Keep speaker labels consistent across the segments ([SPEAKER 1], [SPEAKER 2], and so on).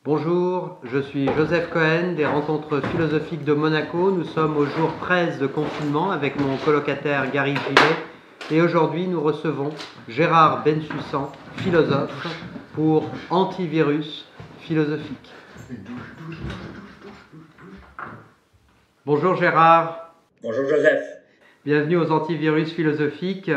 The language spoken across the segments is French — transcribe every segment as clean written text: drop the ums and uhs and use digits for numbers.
[SPEAKER 1] Bonjour, je suis Joseph Cohen des Rencontres philosophiques de Monaco. Nous sommes au jour 13 de confinement avec mon colocataire Gary Gillet et aujourd'hui nous recevons Gérard Bensusan, philosophe, pour Antivirus philosophique. Bonjour Gérard.
[SPEAKER 2] Bonjour Joseph.
[SPEAKER 1] Bienvenue aux Antivirus philosophiques.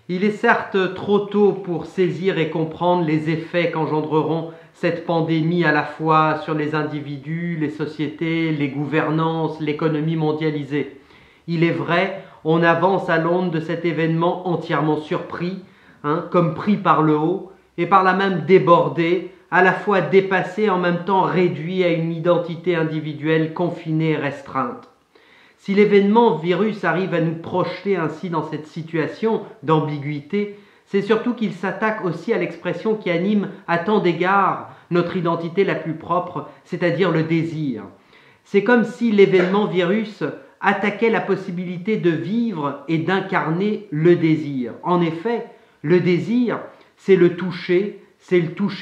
[SPEAKER 1] Il est certes trop tôt pour saisir et comprendre les effets qu'engendreront cette pandémie à la fois sur les individus, les sociétés, les gouvernances, l'économie mondialisée. Il est vrai, on avance à l'aune de cet événement entièrement surpris, comme pris par le haut, et par là même débordé, à la fois dépassé et en même temps réduit à une identité individuelle confinée et restreinte. Si l'événement virus arrive à nous projeter ainsi dans cette situation d'ambiguïté, c'est surtout qu'il s'attaque aussi à l'expression qui anime à tant d'égards notre identité la plus propre, c'est-à-dire le désir. C'est comme si l'événement virus attaquait la possibilité de vivre et d'incarner le désir. En effet, le désir, c'est le toucher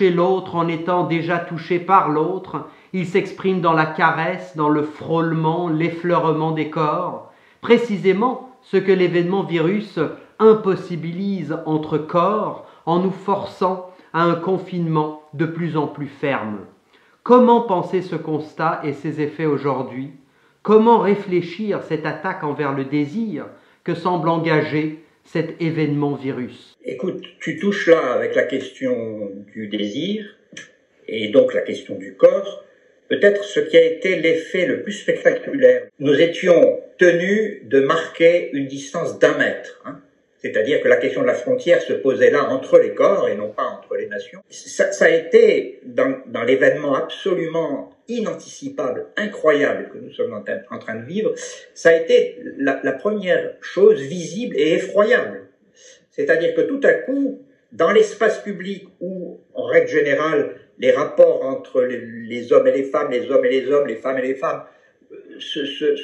[SPEAKER 1] l'autre en étant déjà touché par l'autre. Il s'exprime dans la caresse, dans le frôlement, l'effleurement des corps. Précisément ce que l'événement virus impossibilise entre corps en nous forçant à un confinement de plus en plus ferme. Comment penser ce constat et ses effets aujourd'hui? Comment réfléchir cette attaque envers le désir que semble engager cet événement virus?
[SPEAKER 2] Écoute, tu touches là avec la question du désir et donc la question du corps, peut-être ce qui a été l'effet le plus spectaculaire. Nous étions tenus de marquer une distance d'1 mètre, c'est-à-dire que la question de la frontière se posait là entre les corps et non pas entre les nations. Ça a été, dans l'événement absolument inanticipable, incroyable que nous sommes en train de vivre, ça a été la première chose visible et effroyable. C'est-à-dire que tout à coup, dans l'espace public où, en règle générale, les rapports entre les hommes et les femmes, les hommes et les hommes, les femmes et les femmes,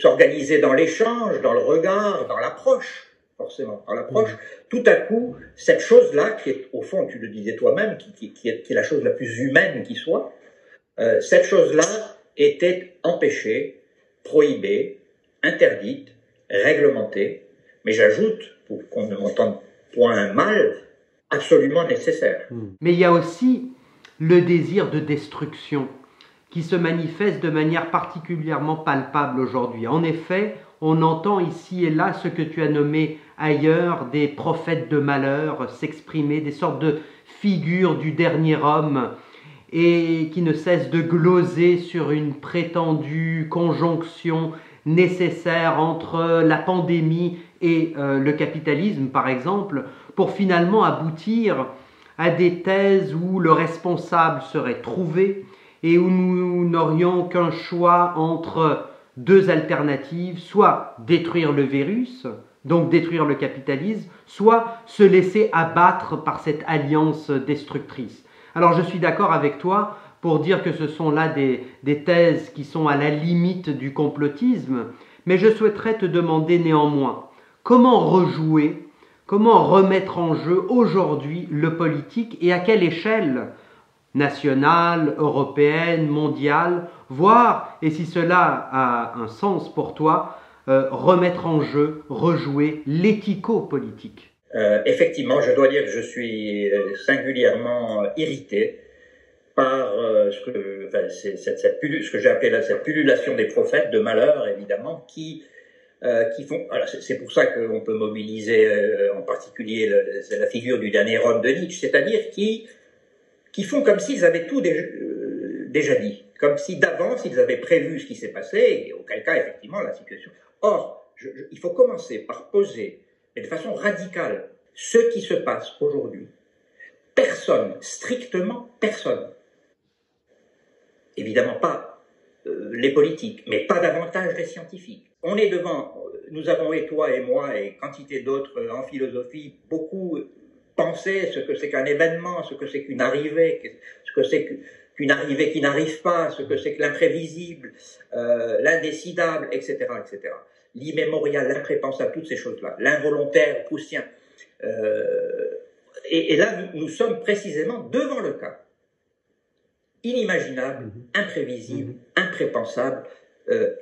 [SPEAKER 2] s'organisaient dans l'échange, dans le regard, dans l'approche, forcément, dans l'approche, tout à coup, cette chose-là, qui est, au fond, tu le disais toi-même, qui est la chose la plus humaine qui soit, cette chose-là était empêchée, prohibée, interdite, réglementée, mais j'ajoute, pour qu'on ne m'entende point mal, absolument nécessaire.
[SPEAKER 1] Mais il y a aussi le désir de destruction qui se manifeste de manière particulièrement palpable aujourd'hui. En effet, on entend ici et là ce que tu as nommé ailleurs des prophètes de malheur s'exprimer, des sortes de figures du dernier homme et qui ne cessent de gloser sur une prétendue conjonction nécessaire entre la pandémie et le capitalisme, par exemple, pour finalement aboutir à des thèses où le responsable serait trouvé et où nous n'aurions qu'un choix entre deux alternatives, soit détruire le virus, donc détruire le capitalisme, soit se laisser abattre par cette alliance destructrice. Alors je suis d'accord avec toi pour dire que ce sont là des thèses qui sont à la limite du complotisme, mais je souhaiterais te demander néanmoins, comment rejouer, comment remettre en jeu aujourd'hui le politique et à quelle échelle nationale, européenne, mondiale, voire, et si cela a un sens pour toi, remettre en jeu, rejouer l'éthico-politique.
[SPEAKER 2] Effectivement, je dois dire que je suis singulièrement irrité par ce que j'ai appelé cette pullulation des prophètes de malheur, évidemment, qui font. Alors c'est pour ça qu'on peut mobiliser en particulier la figure du dernier homme de Nietzsche, c'est-à-dire qui font comme s'ils avaient tout déjà dit, comme si d'avance ils avaient prévu ce qui s'est passé, et auquel cas effectivement la situation. Or, il faut commencer par poser, et de façon radicale, ce qui se passe aujourd'hui. Personne, strictement personne, évidemment pas les politiques, mais pas davantage les scientifiques. On est devant, nous avons, et toi et moi et quantité d'autres en philosophie, beaucoup pensé ce que c'est qu'un événement, ce que c'est qu'une arrivée, ce que c'est qu'une arrivée qui n'arrive pas, ce que c'est que l'imprévisible, l'indécidable, etc., etc. L'immémorial, l'imprépensible, toutes ces choses-là, l'involontaire proustien. Et là, nous sommes précisément devant le cas. inimaginable, imprévisible, imprépensable.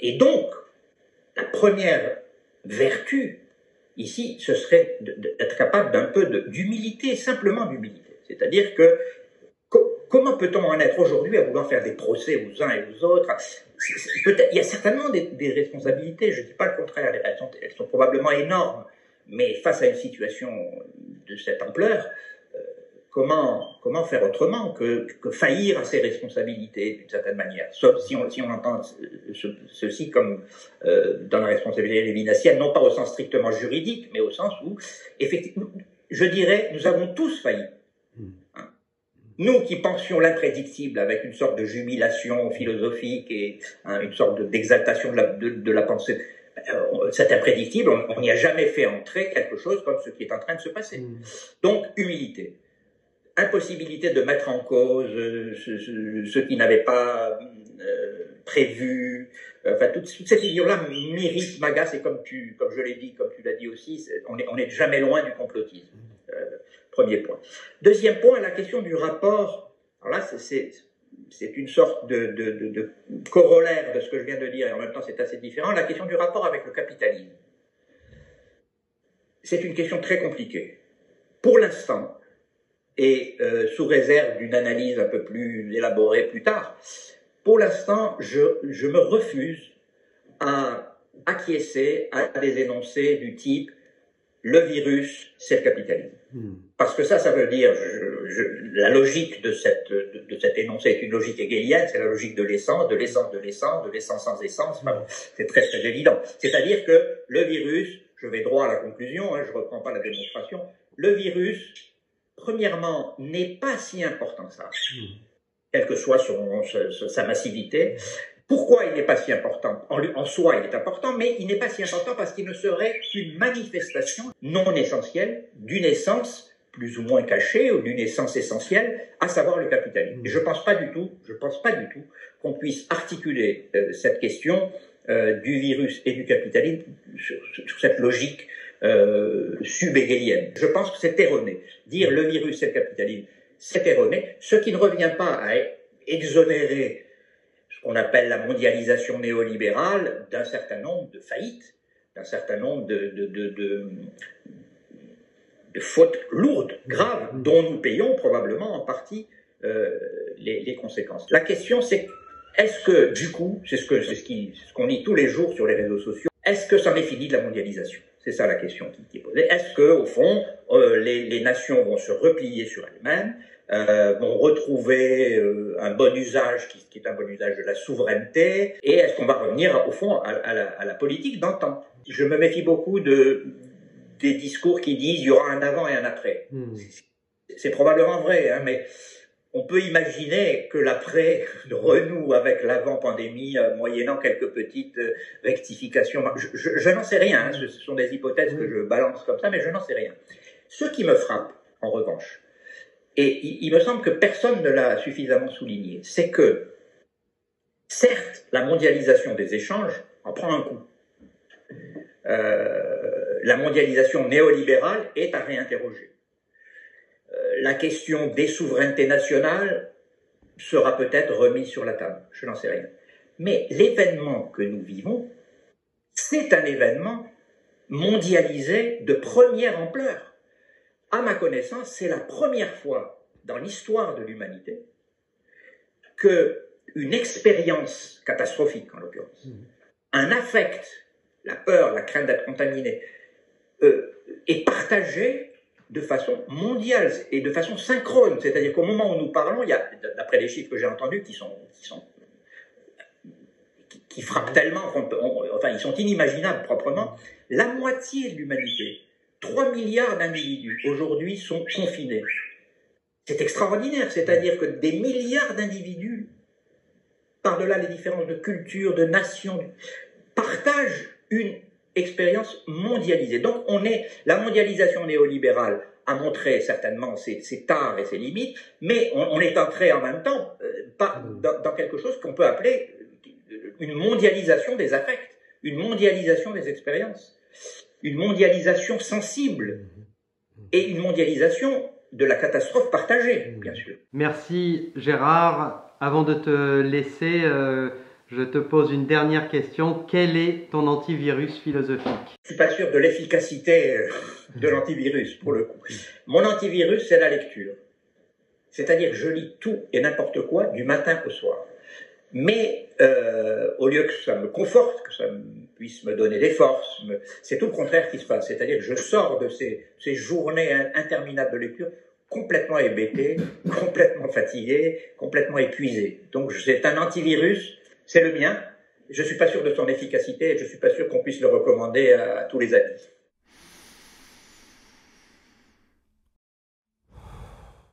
[SPEAKER 2] Et donc, la première vertu, ici, ce serait d'être capable d'un peu d'humilité, simplement d'humilité. C'est-à-dire que comment peut-on en être aujourd'hui à vouloir faire des procès aux uns et aux autres? Peut-être, il y a certainement des responsabilités, je ne dis pas le contraire, elles sont probablement énormes, mais face à une situation de cette ampleur, comment faire autrement que faillir à ses responsabilités d'une certaine manière, sauf si on entend ceci comme dans la responsabilité lévinassienne, non pas au sens strictement juridique, mais au sens où, effectivement, je dirais, nous avons tous failli. Hein. Nous qui pensions l'imprédictible avec une sorte de jubilation philosophique et une sorte d'exaltation de la pensée, cet imprédictible, on n'y a jamais fait entrer quelque chose comme ce qui est en train de se passer. Donc, humilité. Impossibilité de mettre en cause ce qui n'avait pas prévu. Enfin, toute cette figure-là m'irrite, m'agace, et comme je l'ai dit, comme tu l'as dit aussi, on est jamais loin du complotisme. Premier point. Deuxième point, la question du rapport. Alors là, c'est une sorte de corollaire de ce que je viens de dire, et en même temps c'est assez différent. La question du rapport avec le capitalisme. C'est une question très compliquée. Pour l'instant, et sous réserve d'une analyse un peu plus élaborée plus tard, pour l'instant, je me refuse à acquiescer à des énoncés du type « le virus, c'est le capitalisme ». Parce que ça veut dire, la logique de cet énoncé est une logique hegelienne, c'est la logique de l'essence, de l'essence de l'essence, de l'essence sans essence, enfin, bon, c'est très très évident. C'est-à-dire que le virus, je vais droit à la conclusion, je ne reprends pas la démonstration, le virus, premièrement, n'est pas si important que ça, quelle que soit sa massivité. Pourquoi il n'est pas si important? En soi, il est important, mais il n'est pas si important parce qu'il ne serait qu'une manifestation non essentielle d'une essence plus ou moins cachée ou d'une essence essentielle, à savoir le capitalisme. Et je pense pas du tout qu'on puisse articuler cette question du virus et du capitalisme sur cette logique sub-hegelienne. Je pense que c'est erroné. Dire le virus c'est le capitalisme, c'est erroné, ce qui ne revient pas à exonérer ce qu'on appelle la mondialisation néolibérale d'un certain nombre de faillites, d'un certain nombre de fautes lourdes, graves, dont nous payons probablement en partie les conséquences. La question c'est, est-ce que du coup, c'est ce qu'on lit tous les jours sur les réseaux sociaux, est-ce que c'en est fini de la mondialisation? C'est ça la question qui est posée. Est-ce que, au fond, les nations vont se replier sur elles-mêmes, vont retrouver un bon usage qui est un bon usage de la souveraineté, et est-ce qu'on va revenir, au fond, à la politique d'antan? Je me méfie beaucoup des discours qui disent il y aura un avant et un après. C'est probablement vrai, mais on peut imaginer que l'après renoue avec l'avant-pandémie, moyennant quelques petites rectifications. Je n'en sais rien, ce sont des hypothèses que je balance comme ça, mais je n'en sais rien. Ce qui me frappe, en revanche, et il me semble que personne ne l'a suffisamment souligné, c'est que, certes, la mondialisation des échanges en prend un coup. La mondialisation néolibérale est à réinterroger. La question des souverainetés nationales sera peut-être remise sur la table, je n'en sais rien. Mais l'événement que nous vivons, c'est un événement mondialisé de première ampleur. À ma connaissance, c'est la première fois dans l'histoire de l'humanité qu'une expérience catastrophique, en l'occurrence, un affect, la peur, la crainte d'être contaminé, est partagé de façon mondiale et de façon synchrone. C'est-à-dire qu'au moment où nous parlons, il y a, d'après les chiffres que j'ai entendus, qui frappent tellement, enfin ils sont inimaginables proprement, la moitié de l'humanité, 3 milliards d'individus, aujourd'hui sont confinés. C'est extraordinaire, c'est-à-dire que des milliards d'individus, par-delà les différences de culture, de nations, partagent une expérience mondialisée. Donc la mondialisation néolibérale a montré certainement ses tares et ses limites, mais on est entré en même temps dans quelque chose qu'on peut appeler une mondialisation des affects, une mondialisation des expériences, une mondialisation sensible et une mondialisation de la catastrophe partagée, bien sûr.
[SPEAKER 1] Merci Gérard. Avant de te laisser, je te pose une dernière question. Quel est ton antivirus philosophique?
[SPEAKER 2] Je suis pas sûr de l'efficacité de l'antivirus, pour le coup. Mon antivirus, c'est la lecture. C'est-à-dire que je lis tout et n'importe quoi du matin au soir. Mais au lieu que ça me conforte, que ça puisse me donner des forces, c'est tout le contraire qui se passe. C'est-à-dire que je sors de ces journées interminables de lecture complètement hébété, complètement fatigué, complètement épuisé. Donc c'est un antivirus, c'est le mien. Je suis pas sûr de son efficacité et je suis pas sûr qu'on puisse le recommander à tous les amis.